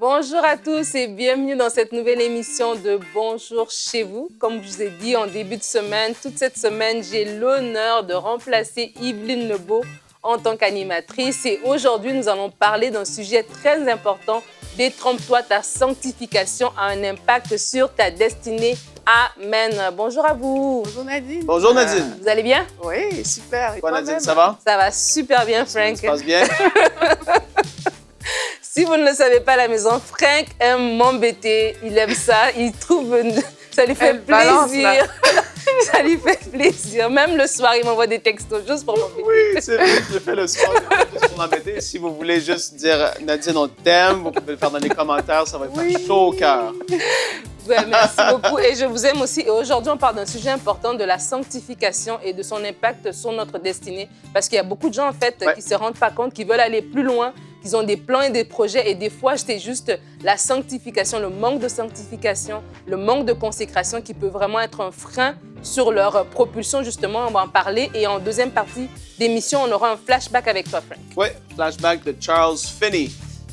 Bonjour à tous et bienvenue dans cette nouvelle émission de Bonjour chez vous. Comme je vous ai dit en début de semaine, toute cette semaine, j'ai l'honneur de remplacer Yveline Lebeau en tant qu'animatrice. Et aujourd'hui, nous allons parler d'un sujet très important. Détrompe-toi, ta sanctification a un impact sur ta destinée. Amen. Bonjour à vous. Bonjour Nadine. Bonjour Nadine. Vous allez bien? Oui, super. Et Quoi Nadine, toi-même? ça va? Ça va super bien, Frank. Ça se passe bien? Si vous ne le savez pas à la maison, Frank aime m'embêter. Il aime ça. Il trouve... Ça lui fait plaisir. Ça lui fait plaisir. Même le soir, il m'envoie des textos juste pour m'embêter. Oui, c'est vrai, je le fais le soir, juste pour m'embêter. Si vous voulez juste dire Nadine, on t'aime, vous pouvez le faire dans les commentaires, ça va faire chaud au cœur. Ouais, merci beaucoup et je vous aime aussi. Et aujourd'hui, on parle d'un sujet important de la sanctification et de son impact sur notre destinée. Parce qu'il y a beaucoup de gens, en fait, qui ne se rendent pas compte, qui veulent aller plus loin, qu'ils ont des plans et des projets. Et des fois, c'est juste la sanctification, le manque de sanctification, le manque de consécration qui peut vraiment être un frein sur leur propulsion. Justement, on va en parler. Et en deuxième partie d'émission, on aura un flashback avec toi, Frank. Oui, flashback de Charles Finney.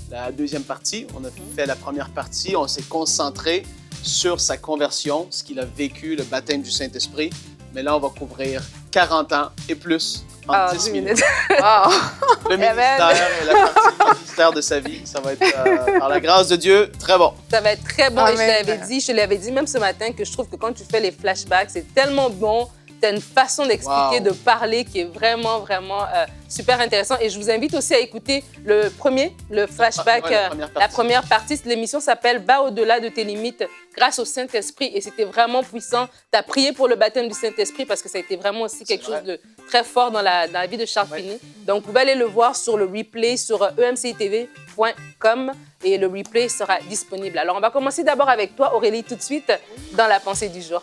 La deuxième partie, on a fait la première partie, on s'est concentré sur sa conversion, ce qu'il a vécu, le baptême du Saint-Esprit. Mais là, on va couvrir 40 ans et plus en 10 minutes. Wow. Le ministère et la partie ministère de sa vie, ça va être, par la grâce de Dieu, très bon. Ça va être très bon. Amen. Et je l'avais dit même ce matin que je trouve que quand tu fais les flashbacks, c'est tellement bon. Tu as une façon d'expliquer, de parler qui est vraiment, vraiment super intéressant. Et je vous invite aussi à écouter le flashback, la première partie. L'émission s'appelle « Bas au-delà de tes limites grâce au Saint-Esprit ». Et c'était vraiment puissant. Tu as prié pour le baptême du Saint-Esprit parce que ça a été vraiment aussi quelque chose de très fort dans la vie de Charles Finney. Donc, vous pouvez aller le voir sur le replay sur emcitv.com et le replay sera disponible. Alors, on va commencer d'abord avec toi, Aurélie, tout de suite dans la pensée du jour.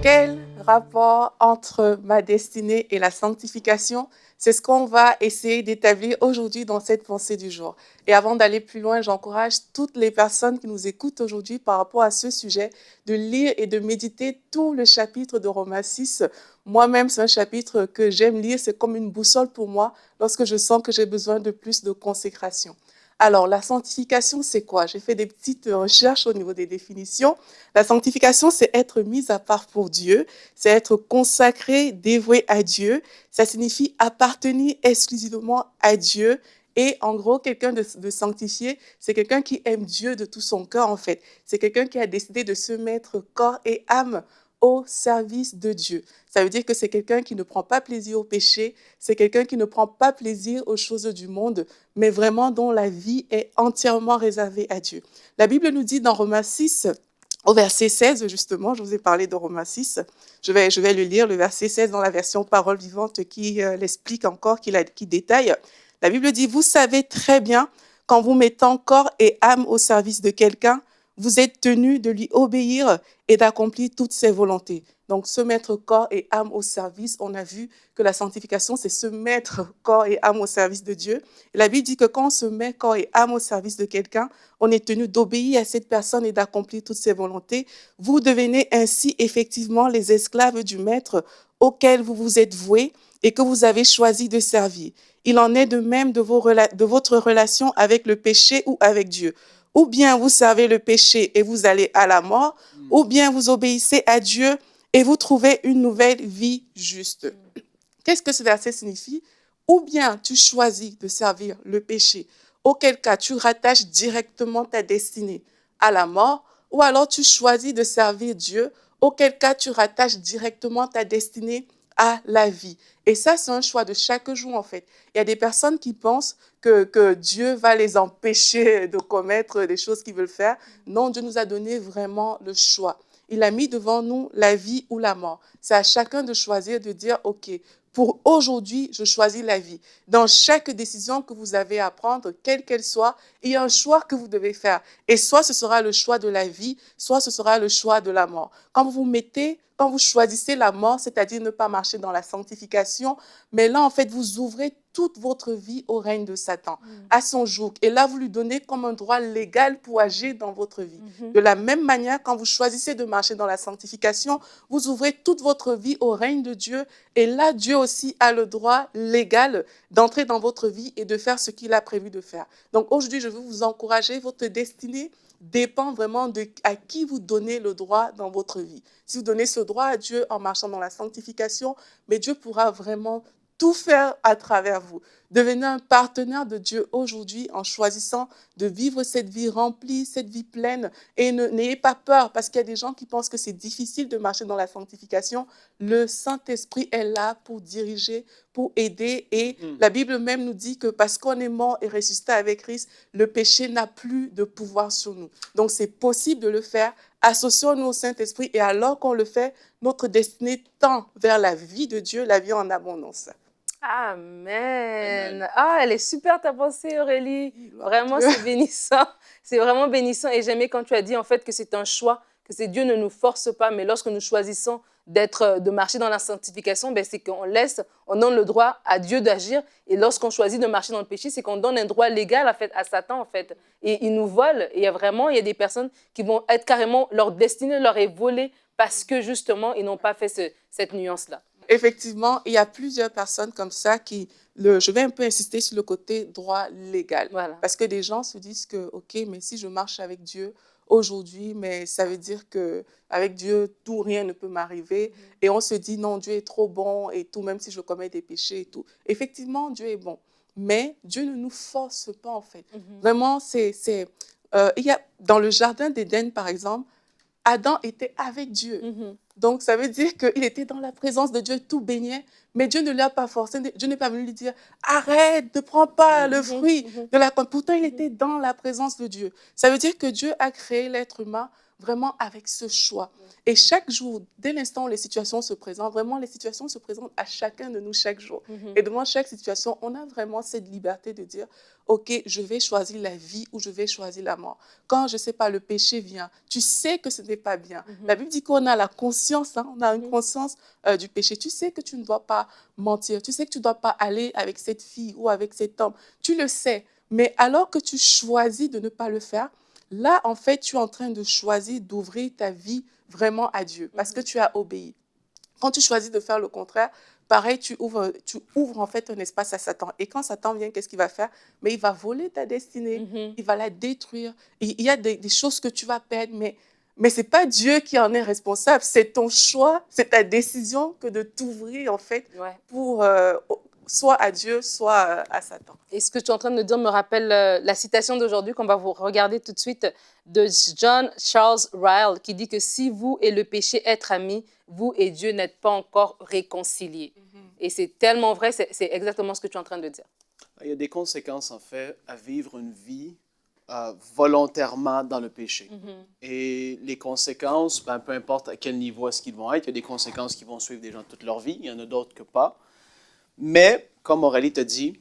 Quel rapport entre ma destinée et la sanctification? C'est ce qu'on va essayer d'établir aujourd'hui dans cette pensée du jour. Et avant d'aller plus loin, j'encourage toutes les personnes qui nous écoutent aujourd'hui par rapport à ce sujet de lire et de méditer tout le chapitre de Romains 6. Moi-même, c'est un chapitre que j'aime lire. C'est comme une boussole pour moi lorsque je sens que j'ai besoin de plus de consécration. Alors, la sanctification, c'est quoi? J'ai fait des petites recherches au niveau des définitions. La sanctification, c'est être mis à part pour Dieu, c'est être consacré, dévoué à Dieu. Ça signifie appartenir exclusivement à Dieu. Et en gros, quelqu'un de sanctifié, c'est quelqu'un qui aime Dieu de tout son cœur, en fait. C'est quelqu'un qui a décidé de se mettre corps et âme au service de Dieu. Ça veut dire que c'est quelqu'un qui ne prend pas plaisir au péché, c'est quelqu'un qui ne prend pas plaisir aux choses du monde, mais vraiment dont la vie est entièrement réservée à Dieu. La Bible nous dit dans Romains 6, au verset 16, justement, je vous ai parlé de Romains 6, je vais le lire, le verset 16 dans la version Parole vivante qui l'explique encore, qui détaille. La Bible dit, « Vous savez très bien qu'en vous mettant corps et âme au service de quelqu'un, vous êtes tenus de lui obéir et d'accomplir toutes ses volontés. » Donc, se mettre corps et âme au service, on a vu que la sanctification, c'est se mettre corps et âme au service de Dieu. Et la Bible dit que quand on se met corps et âme au service de quelqu'un, on est tenu d'obéir à cette personne et d'accomplir toutes ses volontés. Vous devenez ainsi effectivement les esclaves du Maître auquel vous vous êtes voués et que vous avez choisi de servir. Il en est de même de votre relation avec le péché ou avec Dieu. Ou bien vous servez le péché et vous allez à la mort, ou bien vous obéissez à Dieu et vous trouvez une nouvelle vie juste. Qu'est-ce que ce verset signifie? Ou bien tu choisis de servir le péché, auquel cas tu rattaches directement ta destinée à la mort, ou alors tu choisis de servir Dieu, auquel cas tu rattaches directement ta destinée à la vie. Et ça, c'est un choix de chaque jour, en fait. Il y a des personnes qui pensent que Dieu va les empêcher de commettre des choses qu'ils veulent faire. Non, Dieu nous a donné vraiment le choix. Il a mis devant nous la vie ou la mort. C'est à chacun de choisir, de dire, OK, pour aujourd'hui, je choisis la vie. Dans chaque décision que vous avez à prendre, quelle qu'elle soit, il y a un choix que vous devez faire. Et soit ce sera le choix de la vie, soit ce sera le choix de la mort. Quand quand vous choisissez la mort, c'est-à-dire ne pas marcher dans la sanctification, mais là, en fait, vous ouvrez toute votre vie au règne de Satan, à son joug. Et là, vous lui donnez comme un droit légal pour agir dans votre vie. De la même manière, quand vous choisissez de marcher dans la sanctification, vous ouvrez toute votre vie au règne de Dieu. Et là, Dieu aussi a le droit légal d'entrer dans votre vie et de faire ce qu'il a prévu de faire. Donc aujourd'hui, je veux vous encourager. Votre destinée dépend vraiment de à qui vous donnez le droit dans votre vie. Si vous donnez ce droit à Dieu en marchant dans la sanctification, mais Dieu pourra vraiment tout faire à travers vous. Devenez un partenaire de Dieu aujourd'hui en choisissant de vivre cette vie remplie, cette vie pleine. Et n'ayez pas peur parce qu'il y a des gens qui pensent que c'est difficile de marcher dans la sanctification. Le Saint-Esprit est là pour diriger, pour aider. Et la Bible même nous dit que parce qu'on est mort et ressuscité avec Christ, le péché n'a plus de pouvoir sur nous. Donc c'est possible de le faire. Associons-nous au Saint-Esprit et alors qu'on le fait, notre destinée tend vers la vie de Dieu, la vie en abondance. Amen. Ah, elle est super ta pensée, Aurélie. Vraiment, c'est bénissant. C'est vraiment bénissant. Et j'aimais quand tu as dit en fait que c'est un choix, que c'est Dieu ne nous force pas, mais lorsque nous choisissons de marcher dans la sanctification, ben, c'est qu'on donne le droit à Dieu d'agir. Et lorsqu'on choisit de marcher dans le péché, c'est qu'on donne un droit légal en fait, à Satan en fait. Et il nous vole. Et il y a des personnes qui vont être carrément, leur destinée leur est volée parce que justement, ils n'ont pas fait cette nuance-là. Effectivement, il y a plusieurs personnes comme ça je vais un peu insister sur le côté droit légal. Voilà. Parce que des gens se disent que, OK, mais si je marche avec Dieu aujourd'hui, mais ça veut dire qu'avec Dieu, rien ne peut m'arriver. Et on se dit, non, Dieu est trop bon et tout, même si je commets des péchés et tout. Effectivement, Dieu est bon. Mais Dieu ne nous force pas, en fait. Vraiment, il y a, dans le jardin d'Éden, par exemple, Adam était avec Dieu. Donc, ça veut dire qu'il était dans la présence de Dieu, tout baignait, mais Dieu ne l'a pas forcé. Dieu n'est pas venu lui dire « Arrête, ne prends pas le fruit de la pomme. » Pourtant, il était dans la présence de Dieu. Ça veut dire que Dieu a créé l'être humain vraiment avec ce choix. Et chaque jour, dès l'instant où les situations se présentent, vraiment, les situations se présentent à chacun de nous chaque jour. Et devant chaque situation, on a vraiment cette liberté de dire « OK, je vais choisir la vie ou je vais choisir la mort. » Quand, je ne sais pas, le péché vient, tu sais que ce n'est pas bien. La Bible dit qu'on a la conscience, on a une conscience du péché. Tu sais que tu ne dois pas mentir. Tu sais que tu ne dois pas aller avec cette fille ou avec cet homme. Tu le sais. Mais alors que tu choisis de ne pas le faire, là, en fait, tu es en train de choisir d'ouvrir ta vie vraiment à Dieu parce que tu as obéi. Quand tu choisis de faire le contraire, pareil, tu ouvres en fait un espace à Satan. Et quand Satan vient, qu'est-ce qu'il va faire? Mais il va voler ta destinée, il va la détruire. Il y a des choses que tu vas perdre, mais ce n'est pas Dieu qui en est responsable. C'est ton choix, c'est ta décision que de t'ouvrir en fait pour soit à Dieu, soit à Satan. Et ce que tu es en train de dire me rappelle la citation d'aujourd'hui qu'on va vous regarder tout de suite de John Charles Ryle qui dit que si vous et le péché êtes amis, vous et Dieu n'êtes pas encore réconciliés. Et c'est tellement vrai, c'est exactement ce que tu es en train de dire. Il y a des conséquences en fait à vivre une vie volontairement dans le péché. Et les conséquences, peu importe à quel niveau est-ce qu'ils vont être, il y a des conséquences qui vont suivre des gens toute leur vie, il y en a d'autres que pas. Mais, comme Aurélie t'a dit,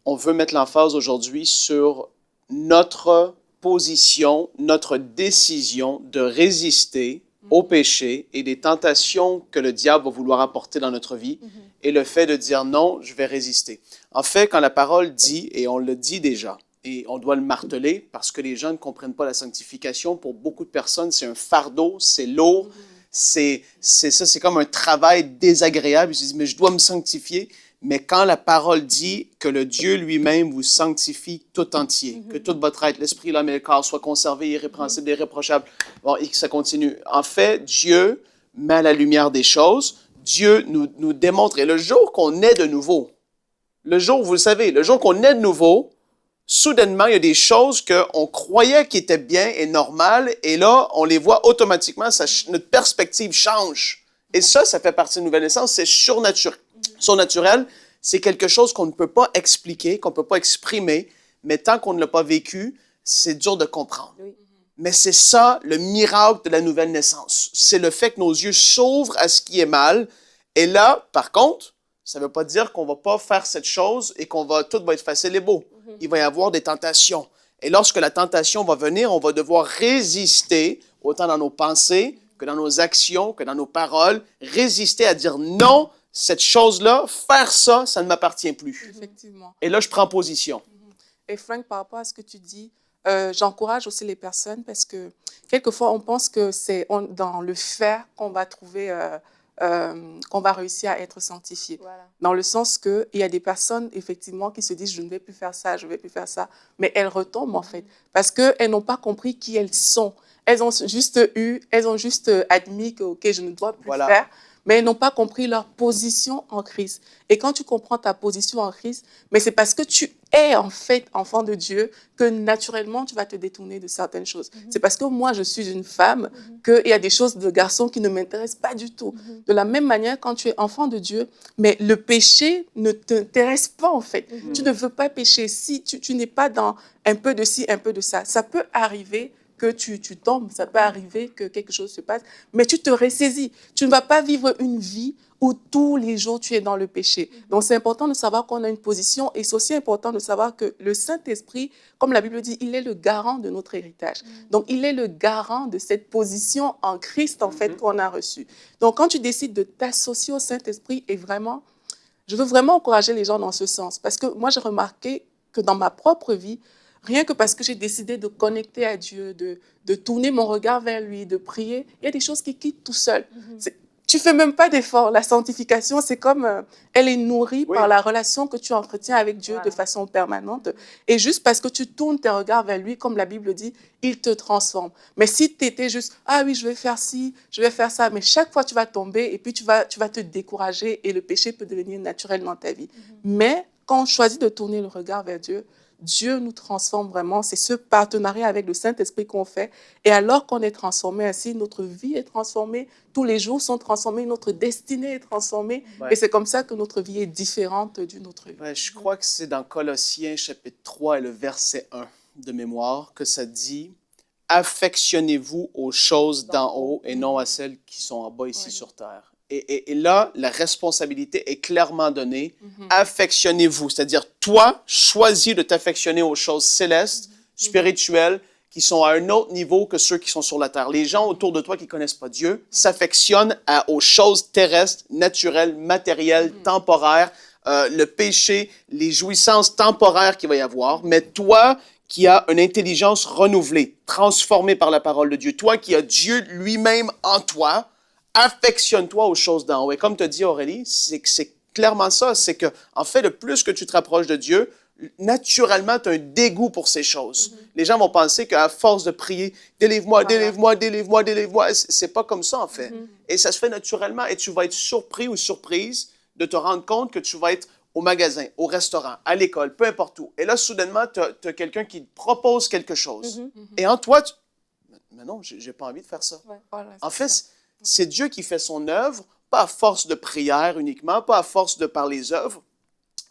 on veut mettre l'emphase aujourd'hui sur notre position, notre décision de résister au péché et des tentations que le diable va vouloir apporter dans notre vie et le fait de dire non, je vais résister. En fait, quand la parole dit, et on le dit déjà, et on doit le marteler parce que les gens ne comprennent pas la sanctification, pour beaucoup de personnes, c'est un fardeau, c'est lourd, c'est comme un travail désagréable. Ils se disent, mais je dois me sanctifier. Mais quand la parole dit que le Dieu lui-même vous sanctifie tout entier, que toute votre être, l'esprit, l'âme et le corps soient conservés, irrépréhensibles, irréprochables, bon, et que ça continue. En fait, Dieu met à la lumière des choses, Dieu nous démontre, et le jour qu'on est de nouveau, le jour, vous le savez, le jour qu'on est de nouveau, soudainement, il y a des choses qu'on croyait qui étaient bien et normales, et là, on les voit automatiquement, notre perspective change. Et ça fait partie de la nouvelle naissance, c'est surnaturel, c'est quelque chose qu'on ne peut pas expliquer, qu'on ne peut pas exprimer, mais tant qu'on ne l'a pas vécu, c'est dur de comprendre. Oui. Mais c'est ça le miracle de la nouvelle naissance. C'est le fait que nos yeux s'ouvrent à ce qui est mal. Et là, par contre, ça ne veut pas dire qu'on ne va pas faire cette chose et tout va être facile et beau. Il va y avoir des tentations. Et lorsque la tentation va venir, on va devoir résister, autant dans nos pensées que dans nos actions, que dans nos paroles, résister à dire non, cette chose-là, faire ça, ça ne m'appartient plus. Effectivement. Et là, je prends position. Et Frank, par rapport à ce que tu dis, j'encourage aussi les personnes parce que quelquefois, on pense que c'est dans le faire qu'on va trouver, qu'on va réussir à être sanctifié. Voilà. Dans le sens qu'il y a des personnes, effectivement, qui se disent « je ne vais plus faire ça, je ne vais plus faire ça », mais elles retombent, en fait, parce qu'elles n'ont pas compris qui elles sont. Elles ont juste admis que, OK, je ne dois plus faire, mais elles n'ont pas compris leur position en Christ. Et quand tu comprends ta position en Christ, mais c'est parce que tu es en fait enfant de Dieu que naturellement tu vas te détourner de certaines choses. C'est parce que moi je suis une femme qu'il y a des choses de garçon qui ne m'intéressent pas du tout. De la même manière, quand tu es enfant de Dieu, mais le péché ne t'intéresse pas en fait. Tu ne veux pas pécher si tu n'es pas dans un peu de ci, un peu de ça. Ça peut arriver que tu tombes, ça peut arriver que quelque chose se passe, mais tu te ressaisis. Tu ne vas pas vivre une vie où tous les jours tu es dans le péché. Donc c'est important de savoir qu'on a une position et c'est aussi important de savoir que le Saint-Esprit, comme la Bible dit, il est le garant de notre héritage. Donc il est le garant de cette position en Christ en fait qu'on a reçue. Donc quand tu décides de t'associer au Saint-Esprit et vraiment, je veux vraiment encourager les gens dans ce sens parce que moi j'ai remarqué que dans ma propre vie, rien que parce que j'ai décidé de connecter à Dieu, de tourner mon regard vers lui, de prier, il y a des choses qui quittent tout seul. Tu ne fais même pas d'effort. La sanctification, c'est comme elle est nourrie par la relation que tu entretiens avec Dieu de façon permanente. Et juste parce que tu tournes tes regards vers lui, comme la Bible dit, il te transforme. Mais si tu étais juste, ah oui, je vais faire ci, je vais faire ça, mais chaque fois tu vas tomber et puis tu vas te décourager et le péché peut devenir naturel dans ta vie. Mais quand on choisit de tourner le regard vers Dieu, Dieu nous transforme vraiment. C'est ce partenariat avec le Saint-Esprit qu'on fait. Et alors qu'on est transformé ainsi, notre vie est transformée. Tous les jours sont transformés. Notre destinée est transformée. Et c'est comme ça que notre vie est différente d'une autre vie. Je crois que c'est dans Colossiens chapitre 3 et le verset 1 de mémoire que ça dit « Affectionnez-vous aux choses d'en haut et non à celles qui sont en bas ici sur terre. » Et là, la responsabilité est clairement donnée. Affectionnez-vous, c'est-à-dire toi, choisis de t'affectionner aux choses célestes, spirituelles, qui sont à un autre niveau que ceux qui sont sur la terre. Les gens autour de toi qui ne connaissent pas Dieu s'affectionnent aux choses terrestres, naturelles, matérielles, temporaires, le péché, les jouissances temporaires qu'il va y avoir. Mais toi, qui as une intelligence renouvelée, transformée par la parole de Dieu, toi qui as Dieu lui-même en toi, affectionne-toi aux choses d'en haut. Et comme tu as dit, Aurélie, c'est clairement ça. C'est que, en fait, le plus que tu te rapproches de Dieu, naturellement, tu as un dégoût pour ces choses. Les gens vont penser qu'à force de prier, délivre-moi, délivre-moi, délivre-moi, délivre-moi, c'est pas comme ça, en fait. Et ça se fait naturellement. Et tu vas être surpris ou surprise de te rendre compte que tu vas être au magasin, au restaurant, à l'école, peu importe où. Et là, soudainement, tu as quelqu'un qui te propose quelque chose. Et en toi, mais non, j'ai pas envie de faire ça. En fait, c'est Dieu qui fait son œuvre, pas à force de prière uniquement, pas à force de par les œuvres.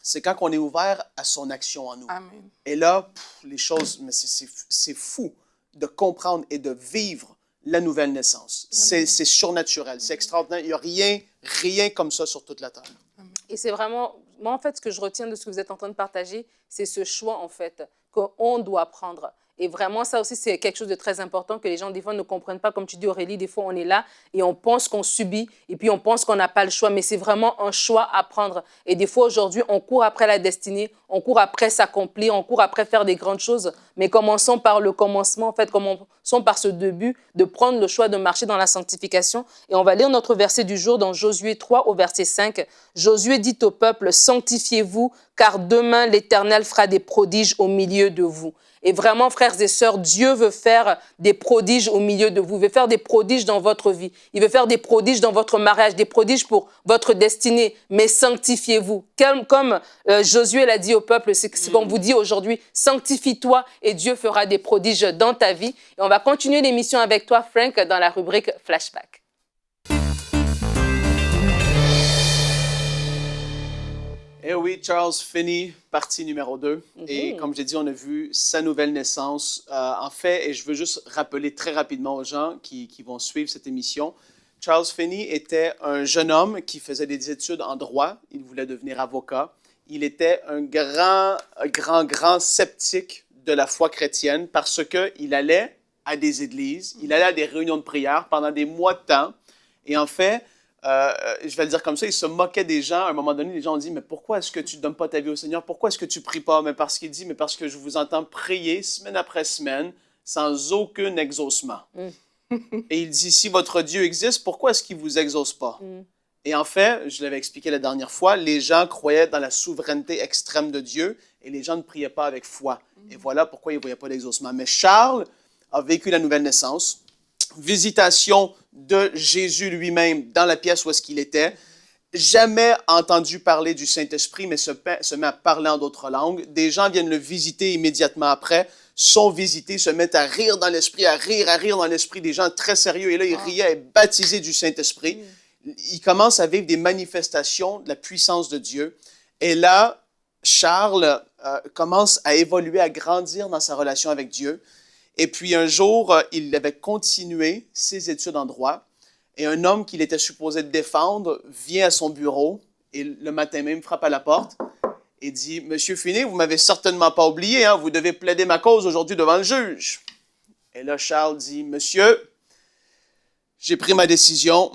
C'est quand on est ouvert à son action en nous. Amen. Et là, les choses, mais c'est fou de comprendre et de vivre la nouvelle naissance. C'est surnaturel, c'est extraordinaire. Il n'y a rien comme ça sur toute la terre. Et c'est vraiment, moi en fait, ce que je retiens de ce que vous êtes en train de partager, c'est ce choix en fait qu'on doit prendre. Et vraiment, ça aussi, c'est quelque chose de très important que les gens, des fois, ne comprennent pas. Comme tu dis, Aurélie, des fois, on est là et on pense qu'on subit et puis on pense qu'on n'a pas le choix. Mais c'est vraiment un choix à prendre. Et des fois, aujourd'hui, on court après la destinée, on court après s'accomplir, on court après faire des grandes choses. Mais commençons par le commencement, en fait, commençons par ce début de prendre le choix de marcher dans la sanctification. Et on va lire notre verset du jour dans Josué 3 au verset 5. Josué dit au peuple, « Sanctifiez-vous, car demain l'Éternel fera des prodiges au milieu de vous. » Et vraiment, frères et sœurs, Dieu veut faire des prodiges au milieu de vous. Il veut faire des prodiges dans votre vie. Il veut faire des prodiges dans votre mariage, des prodiges pour votre destinée. Mais sanctifiez-vous. Comme Josué l'a dit au peuple, c'est ce qu'on vous dit aujourd'hui. Sanctifie-toi et Dieu fera des prodiges dans ta vie. Et on va continuer l'émission avec toi, Frank, dans la rubrique Flashback. Eh oui, Charles Finney, partie numéro 2. Et comme j'ai dit, on a vu sa nouvelle naissance. En fait, et je veux juste rappeler très rapidement aux gens qui vont suivre cette émission, Charles Finney était un jeune homme qui faisait des études en droit. Il voulait devenir avocat. Il était un grand sceptique de la foi chrétienne parce qu'il allait à des églises, il allait à des réunions de prière pendant des mois de temps. Et en fait, je vais le dire comme ça, il se moquait des gens. À un moment donné, les gens ont dit, mais pourquoi est-ce que tu ne donnes pas ta vie au Seigneur? Pourquoi est-ce que tu ne pries pas? Mais parce qu'il dit, mais parce que je vous entends prier semaine après semaine sans aucun exaucement. Et il dit, si votre Dieu existe, pourquoi est-ce qu'il ne vous exauce pas? Et en fait, je l'avais expliqué la dernière fois, les gens croyaient dans la souveraineté extrême de Dieu et les gens ne priaient pas avec foi. Et voilà pourquoi ils ne voyaient pas d'exaucement. Mais Charles a vécu la nouvelle naissance, visitation de Jésus lui-même dans la pièce où est-ce qu'il était, jamais entendu parler du Saint-Esprit, mais se met à parler en d'autres langues. Des gens viennent le visiter immédiatement après, sont visités, se mettent à rire dans l'esprit, à rire dans l'esprit, des gens très sérieux. Et là, ils riaient, et baptisés du Saint-Esprit. Il commence à vivre des manifestations de la puissance de Dieu. Et là, Charles commence à évoluer, à grandir dans sa relation avec Dieu. Et puis un jour, il avait continué ses études en droit. Et un homme qu'il était supposé défendre vient à son bureau et le matin même frappe à la porte et dit « Monsieur Finney, vous ne m'avez certainement pas oublié, hein, vous devez plaider ma cause aujourd'hui devant le juge. » Et là, Charles dit « Monsieur, j'ai pris ma décision.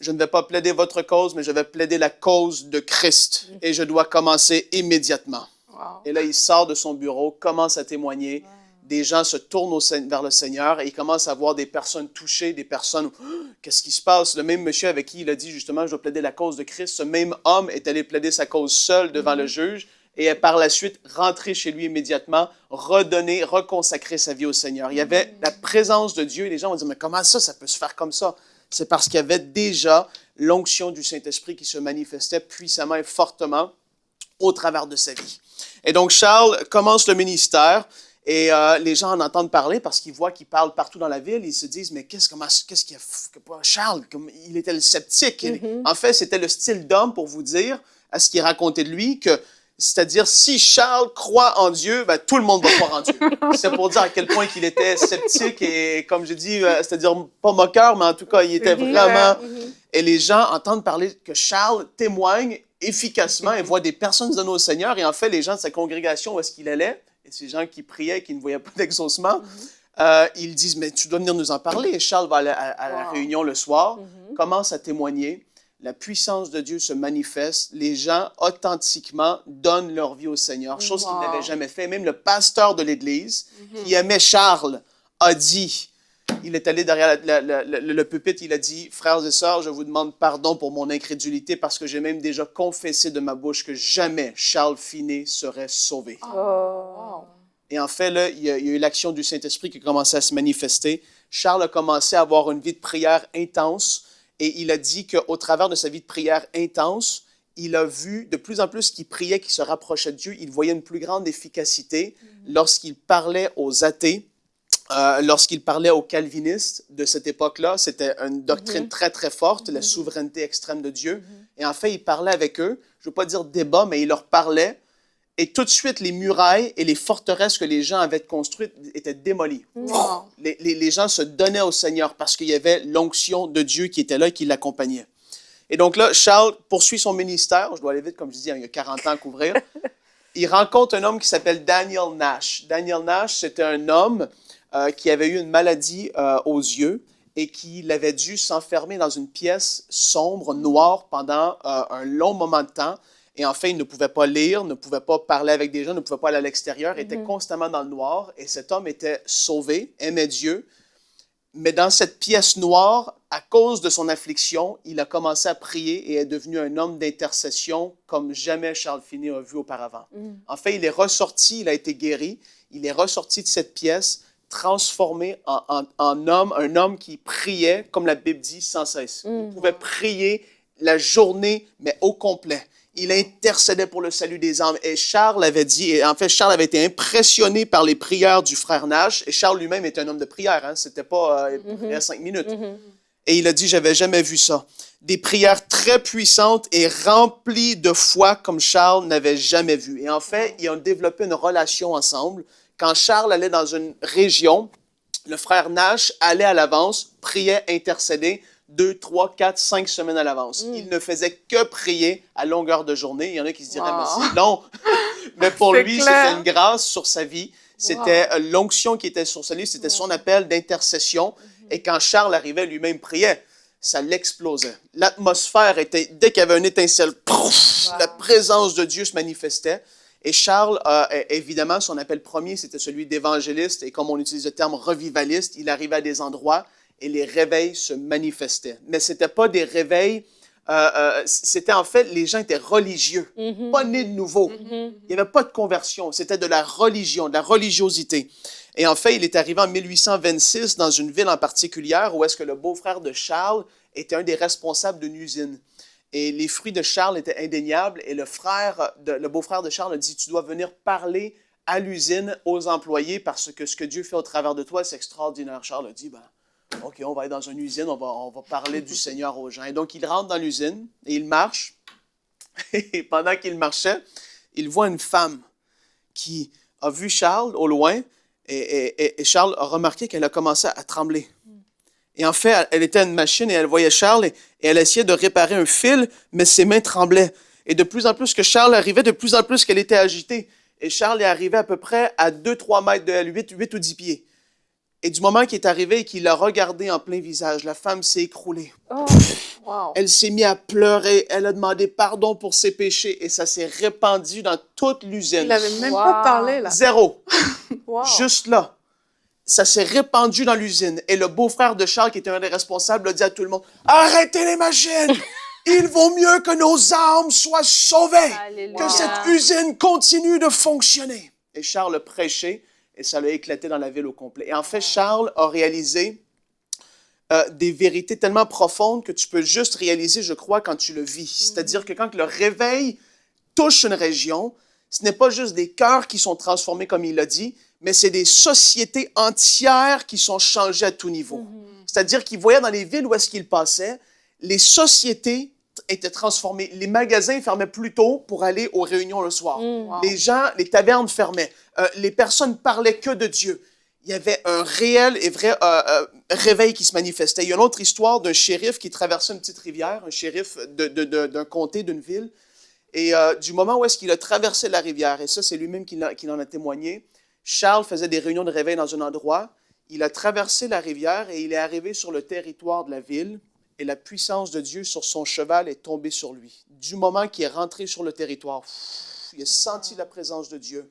Je ne vais pas plaider votre cause, mais je vais plaider la cause de Christ. Et je dois commencer immédiatement. Wow. » Et là, il sort de son bureau, commence à témoigner. Wow. Des gens se tournent vers le Seigneur et il commence à voir des personnes touchées, des personnes, qu'est-ce qui se passe? Le même monsieur avec qui il a dit justement, je dois plaider la cause de Christ, ce même homme est allé plaider sa cause seul devant le juge et est par la suite rentré chez lui immédiatement, reconsacrer sa vie au Seigneur. Il y avait la présence de Dieu et les gens vont dire, mais comment ça peut se faire comme ça? C'est parce qu'il y avait déjà l'onction du Saint-Esprit qui se manifestait puissamment et fortement au travers de sa vie. Et donc Charles commence le ministère. Et les gens en entendent parler parce qu'ils voient qu'il parle partout dans la ville. Ils se disent, mais qu'est-ce qu'il a... Charles, il était le sceptique. En fait, c'était le style d'homme, pour vous dire, à ce qu'il racontait de lui, c'est-à-dire, si Charles croit en Dieu, ben, tout le monde va croire en Dieu. C'est pour dire à quel point qu'il était sceptique et, comme je dis, c'est-à-dire pas moqueur, mais en tout cas, il était vraiment... Et les gens entendent parler que Charles témoigne efficacement et voit des personnes donner au Seigneur. Et en fait, les gens de sa congrégation, où est-ce qu'il allait? Et ces gens qui priaient et qui ne voyaient pas d'exaucement, ils disent, mais tu dois venir nous en parler. Et Charles va aller à la réunion le soir, commence à témoigner. La puissance de Dieu se manifeste. Les gens, authentiquement, donnent leur vie au Seigneur, chose qu'ils n'avaient jamais fait. Même le pasteur de l'Église, qui aimait Charles, a dit, il est allé derrière le pupitre, il a dit, « Frères et sœurs, je vous demande pardon pour mon incrédulité parce que j'ai même déjà confessé de ma bouche que jamais Charles Finney serait sauvé. » Et en fait, là, il y a eu l'action du Saint-Esprit qui a commencé à se manifester. Charles a commencé à avoir une vie de prière intense et il a dit qu'au travers de sa vie de prière intense, il a vu de plus en plus qu'il priait, qu'il se rapprochait de Dieu. Il voyait une plus grande efficacité lorsqu'il parlait aux athées. Lorsqu'il parlait aux calvinistes de cette époque-là, c'était une doctrine très, très forte, la souveraineté extrême de Dieu. Et en fait, il parlait avec eux, je ne veux pas dire débat, mais il leur parlait. Et tout de suite, les murailles et les forteresses que les gens avaient construites étaient démolies. Wow. Les gens se donnaient au Seigneur parce qu'il y avait l'onction de Dieu qui était là et qui l'accompagnait. Et donc là, Charles poursuit son ministère. Je dois aller vite, comme je dis, il y a 40 ans à couvrir. Il rencontre un homme qui s'appelle Daniel Nash. Daniel Nash, c'était un homme qui avait eu une maladie aux yeux et qui avait dû s'enfermer dans une pièce sombre, noire, pendant un long moment de temps. Et en fait, il ne pouvait pas lire, ne pouvait pas parler avec des gens, ne pouvait pas aller à l'extérieur, était constamment dans le noir. Et cet homme était sauvé, aimait Dieu. Mais dans cette pièce noire, à cause de son affliction, il a commencé à prier et est devenu un homme d'intercession comme jamais Charles Finney a vu auparavant. En fait, il est ressorti, il a été guéri, il est ressorti de cette pièce, transformé en homme, un homme qui priait, comme la Bible dit, sans cesse. Il pouvait prier la journée, mais au complet. Il intercédait pour le salut des âmes. Et Charles avait dit, et en fait, Charles avait été impressionné par les prières du frère Nash. Et Charles lui-même était un homme de prière, hein? C'était pas il y a 5 minutes. Et il a dit, j'avais jamais vu ça. Des prières très puissantes et remplies de foi comme Charles n'avait jamais vu. Et en fait, ils ont développé une relation ensemble. Quand Charles allait dans une région, le frère Nash allait à l'avance, priait, intercédait 2, 3, 4, 5 semaines à l'avance. Il ne faisait que prier à longueur de journée. Il y en a qui se diraient, mais c'est long. Mais pour lui, c'était une grâce sur sa vie. C'était l'onction qui était sur ce livre, c'était son appel d'intercession. Et quand Charles arrivait, lui-même priait, ça l'explosait. L'atmosphère était, dès qu'il y avait une étincelle, la présence de Dieu se manifestait. Et Charles, évidemment, son appel premier, c'était celui d'évangéliste. Et comme on utilise le terme revivaliste, il arrivait à des endroits et les réveils se manifestaient. Mais ce n'était pas des réveils, c'était en fait, les gens étaient religieux, pas nés de nouveau. Il n'y avait pas de conversion, c'était de la religion, de la religiosité. Et en fait, il est arrivé en 1826 dans une ville en particulier où est-ce que le beau-frère de Charles était un des responsables d'une usine. Et les fruits de Charles étaient indéniables. Et le beau-frère de Charles a dit, tu dois venir parler à l'usine, aux employés, parce que ce que Dieu fait au travers de toi, c'est extraordinaire. Charles a dit, ben, OK, on va aller dans une usine, on va parler du Seigneur aux gens. Et donc, il rentre dans l'usine et il marche. Et pendant qu'il marchait, il voit une femme qui a vu Charles au loin. Et Charles a remarqué qu'elle a commencé à trembler. Et en fait, elle était à une machine et elle voyait Charles et elle essayait de réparer un fil, mais ses mains tremblaient. Et de plus en plus que Charles arrivait, de plus en plus qu'elle était agitée. Et Charles est arrivé à peu près à 2-3 mètres de elle, 8 ou 10 pieds. Et du moment qu'il est arrivé et qu'il l'a regardé en plein visage, la femme s'est écroulée. Oh, wow. Elle s'est mise à pleurer, elle a demandé pardon pour ses péchés et ça s'est répandu dans toute l'usine. Il n'avait même pas parlé, là. Zéro. Wow. Juste là. Ça s'est répandu dans l'usine. Et le beau-frère de Charles, qui était un des responsables, a dit à tout le monde, « Arrêtez les machines! Il vaut mieux que nos âmes soient sauvées, que cette usine continue de fonctionner. » Et Charles a prêché et ça l'a éclaté dans la ville au complet. Et en fait, Charles a réalisé des vérités tellement profondes que tu peux juste réaliser, je crois, quand tu le vis. C'est-à-dire que quand le réveil touche une région, ce n'est pas juste des cœurs qui sont transformés, comme il l'a dit, mais c'est des sociétés entières qui sont changées à tout niveau. C'est-à-dire qu'il voyait dans les villes où est-ce qu'il passait, les sociétés étaient transformées. Les magasins fermaient plus tôt pour aller aux réunions le soir. Les gens, les tavernes fermaient. Les personnes parlaient que de Dieu. Il y avait un réel et vrai réveil qui se manifestait. Il y a une autre histoire d'un shérif qui traversait une petite rivière, un shérif d'un comté, d'une ville. Et du moment où est-ce qu'il a traversé la rivière, et ça, c'est lui-même qui en a témoigné, Charles faisait des réunions de réveil dans un endroit. Il a traversé la rivière et il est arrivé sur le territoire de la ville. Et la puissance de Dieu sur son cheval est tombée sur lui. Du moment qu'il est rentré sur le territoire, il a senti la présence de Dieu.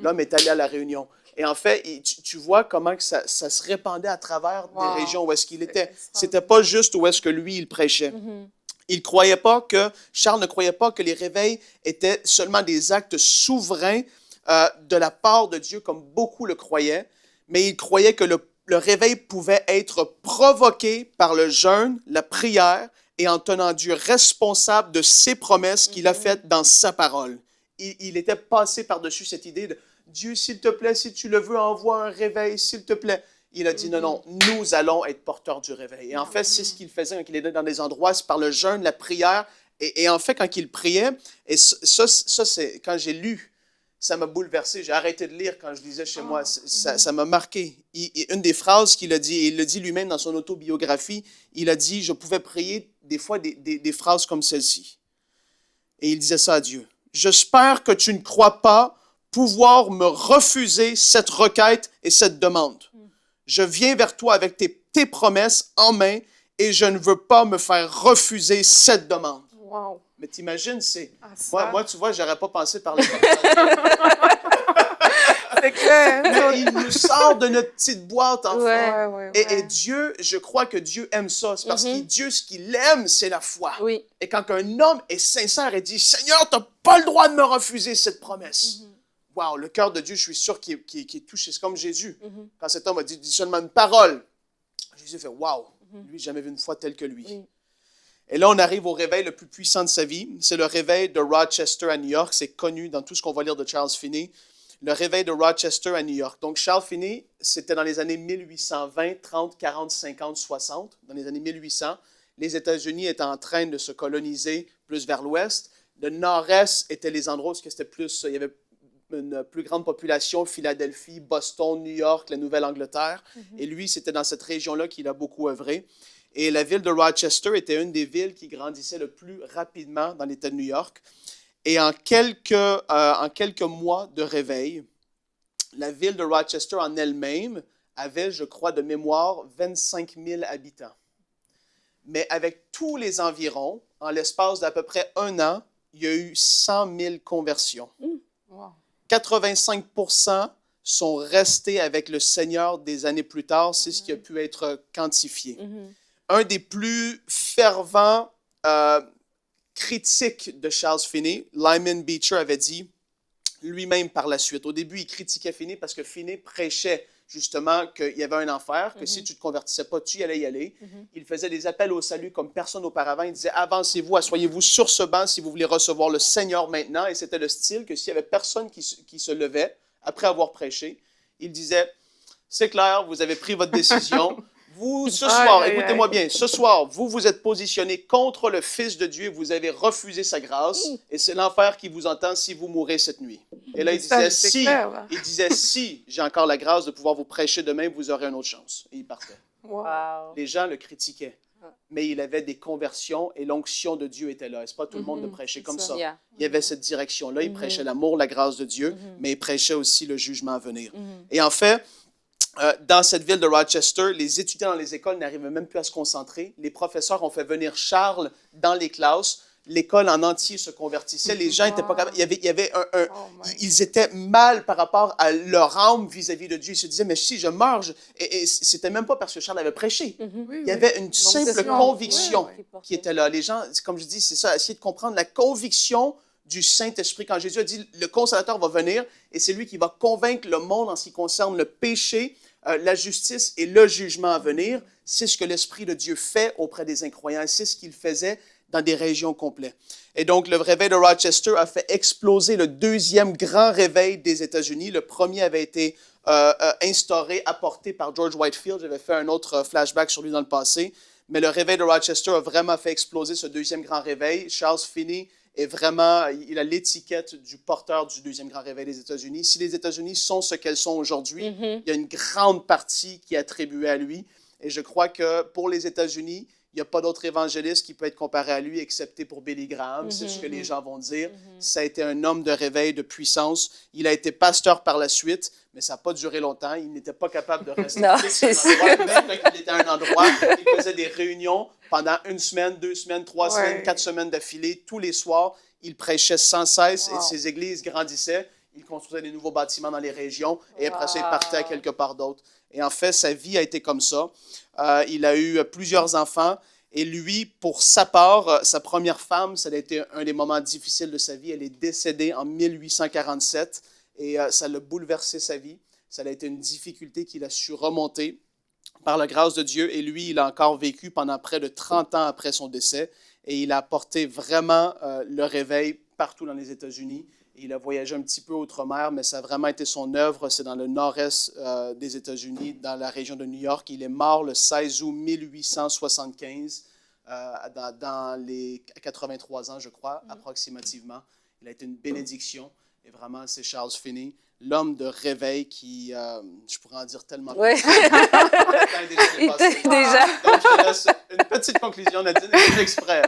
L'homme est allé à la réunion. Et en fait, tu vois comment que ça se répandait à travers des régions où est-ce qu'il était. C'était pas juste où est-ce que lui, il prêchait. Charles ne croyait pas que les réveils étaient seulement des actes souverains de la part de Dieu, comme beaucoup le croyaient, mais il croyait que le réveil pouvait être provoqué par le jeûne, la prière, et en tenant Dieu responsable de ses promesses qu'il a faites dans sa parole. Il était passé par-dessus cette idée de « Dieu, s'il te plaît, si tu le veux, envoie un réveil, s'il te plaît. » Il a dit « Non, nous allons être porteurs du réveil. » Et en fait, c'est ce qu'il faisait quand il était dans des endroits, c'est par le jeûne, la prière. Et en fait, quand il priait, et ça c'est quand j'ai lu, ça m'a bouleversé. J'ai arrêté de lire quand je lisais chez moi. Ça m'a marqué. Une des phrases qu'il a dit, et il le dit lui-même dans son autobiographie, il a dit, je pouvais prier des fois des phrases comme celle-ci. Et il disait ça à Dieu. J'espère que tu ne crois pas pouvoir me refuser cette requête et cette demande. Je viens vers toi avec tes promesses en main et je ne veux pas me faire refuser cette demande. Wow. Mais t'imagines, c'est... Ah, moi, tu vois, j'aurais pas pensé parler comme ça. C'est clair. Mais il nous sort de notre petite boîte, en fait. Ouais. Et Dieu, je crois que Dieu aime ça. C'est parce que Dieu, ce qu'il aime, c'est la foi. Oui. Et quand un homme est sincère et dit, « Seigneur, tu n'as pas le droit de me refuser cette promesse. Wow, le cœur de Dieu, je suis sûr qu'il est touché. C'est comme Jésus. Quand cet homme a dit seulement une parole, Jésus fait, « Wow, lui, j'ai jamais vu une foi telle que lui. Et là, on arrive au réveil le plus puissant de sa vie. C'est le réveil de Rochester à New York. C'est connu dans tout ce qu'on va lire de Charles Finney. Le réveil de Rochester à New York. Donc, Charles Finney, c'était dans les années 1820, 30, 40, 50, 60. Dans les années 1800, les États-Unis étaient en train de se coloniser plus vers l'ouest. Le nord-est étaient les endroits où c'était plus, il y avait une plus grande population, Philadelphie, Boston, New York, la Nouvelle-Angleterre. Et lui, c'était dans cette région-là qu'il a beaucoup œuvré. Et la ville de Rochester était une des villes qui grandissait le plus rapidement dans l'État de New York. Et en quelques mois de réveil, la ville de Rochester en elle-même avait, je crois, de mémoire, 25 000 habitants. Mais avec tous les environs, en l'espace d'à peu près 1 an, il y a eu 100 000 conversions. Wow. 85% sont restés avec le Seigneur des années plus tard. C'est ce qui a pu être quantifié. Un des plus fervents critiques de Charles Finney, Lyman Beecher, avait dit lui-même par la suite. Au début, il critiquait Finney parce que Finney prêchait justement qu'il y avait un enfer, que si tu ne te convertissais pas, tu y allais y aller. Il faisait des appels au salut comme personne auparavant. Il disait « Avancez-vous, asseyez-vous sur ce banc si vous voulez recevoir le Seigneur maintenant. » Et c'était le style que s'il n'y avait personne qui se levait après avoir prêché, il disait « C'est clair, vous avez pris votre décision. Vous, ce soir, écoutez-moi bien, ce soir, vous vous êtes positionné contre le Fils de Dieu et vous avez refusé sa grâce et c'est l'enfer qui vous entend si vous mourrez cette nuit. » Et là, il disait, si j'ai encore la grâce de pouvoir vous prêcher demain, vous aurez une autre chance. Et il partait. Wow. Les gens le critiquaient, mais il avait des conversions et l'onction de Dieu était là. C'est pas tout le monde le prêchait comme ça. Yeah. Il y avait cette direction-là. Il prêchait l'amour, la grâce de Dieu, mais il prêchait aussi le jugement à venir. Et en fait, dans cette ville de Rochester, les étudiants dans les écoles n'arrivaient même plus à se concentrer. Les professeurs ont fait venir Charles dans les classes. L'école en entier se convertissait. Les gens n'étaient pas capables. Ils étaient mal par rapport à leur âme vis-à-vis de Dieu. Ils se disaient, mais si je meurs, et c'était même pas parce que Charles avait prêché. Il y avait une simple conviction qui était là. Les gens, comme je dis, c'est ça, essayer de comprendre la conviction du Saint-Esprit. Quand Jésus a dit, le Consolateur va venir, et c'est lui qui va convaincre le monde en ce qui concerne le péché, la justice et le jugement à venir. C'est ce que l'Esprit de Dieu fait auprès des incroyants. C'est ce qu'il faisait dans des régions complètes. Et donc, le réveil de Rochester a fait exploser le deuxième grand réveil des États-Unis. Le premier avait été instauré, apporté par George Whitefield. J'avais fait un autre flashback sur lui dans le passé. Mais le réveil de Rochester a vraiment fait exploser ce deuxième grand réveil. Charles Finney est vraiment, il a l'étiquette du porteur du deuxième grand réveil des États-Unis. Si les États-Unis sont ce qu'elles sont aujourd'hui, il y a une grande partie qui est attribuée à lui. Et je crois que pour les États-Unis, il n'y a pas d'autre évangéliste qui peut être comparé à lui, excepté pour Billy Graham. C'est ce que les gens vont dire. Ça a été un homme de réveil, de puissance. Il a été pasteur par la suite, mais ça n'a pas duré longtemps. Il n'était pas capable de rester fixe à un endroit. Même quand il était à un endroit, il faisait des réunions pendant 1 semaine, 2 semaines, 3 semaines, 4 semaines d'affilée. Tous les soirs, il prêchait sans cesse et ses églises grandissaient. Il construisait des nouveaux bâtiments dans les régions et après ça, il partait à quelque part d'autre. Et en fait, sa vie a été comme ça. Il a eu plusieurs enfants et lui, pour sa part, sa première femme, ça a été un des moments difficiles de sa vie. Elle est décédée en 1847 et ça l'a bouleversé sa vie. Ça a été une difficulté qu'il a su remonter par la grâce de Dieu. Et lui, il a encore vécu pendant près de 30 ans après son décès et il a apporté vraiment le réveil partout dans les États-Unis. Il a voyagé un petit peu outre-mer, mais ça a vraiment été son œuvre. C'est dans le nord-est des États-Unis, dans la région de New York. Il est mort le 16 août 1875, dans les 83 ans, je crois, approximativement. Il a été une bénédiction. Et vraiment, c'est Charles Finney, l'homme de réveil qui, je pourrais en dire tellement Oui. Déjà. Donc, je te laisse une petite conclusion, Nadine, et exprès.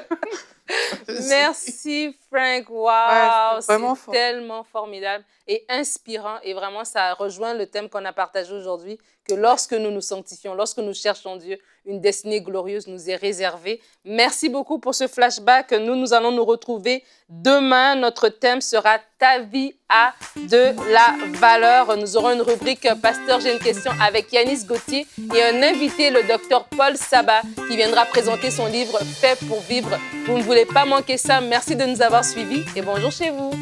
Merci Frank, wow, c'est tellement formidable et inspirant et vraiment ça rejoint le thème qu'on a partagé aujourd'hui, que lorsque nous nous sanctifions, lorsque nous cherchons Dieu, une destinée glorieuse nous est réservée. Merci beaucoup pour ce flashback. Nous allons nous retrouver demain. Notre thème sera « Ta vie a de la valeur ». Nous aurons une rubrique « Pasteur, j'ai une question » avec Yanis Gauthier et un invité, le docteur Paul Sabat, qui viendra présenter son livre « Fait pour vivre ». Vous ne voulez pas manquer ça. Merci de nous avoir suivis et bonjour chez vous.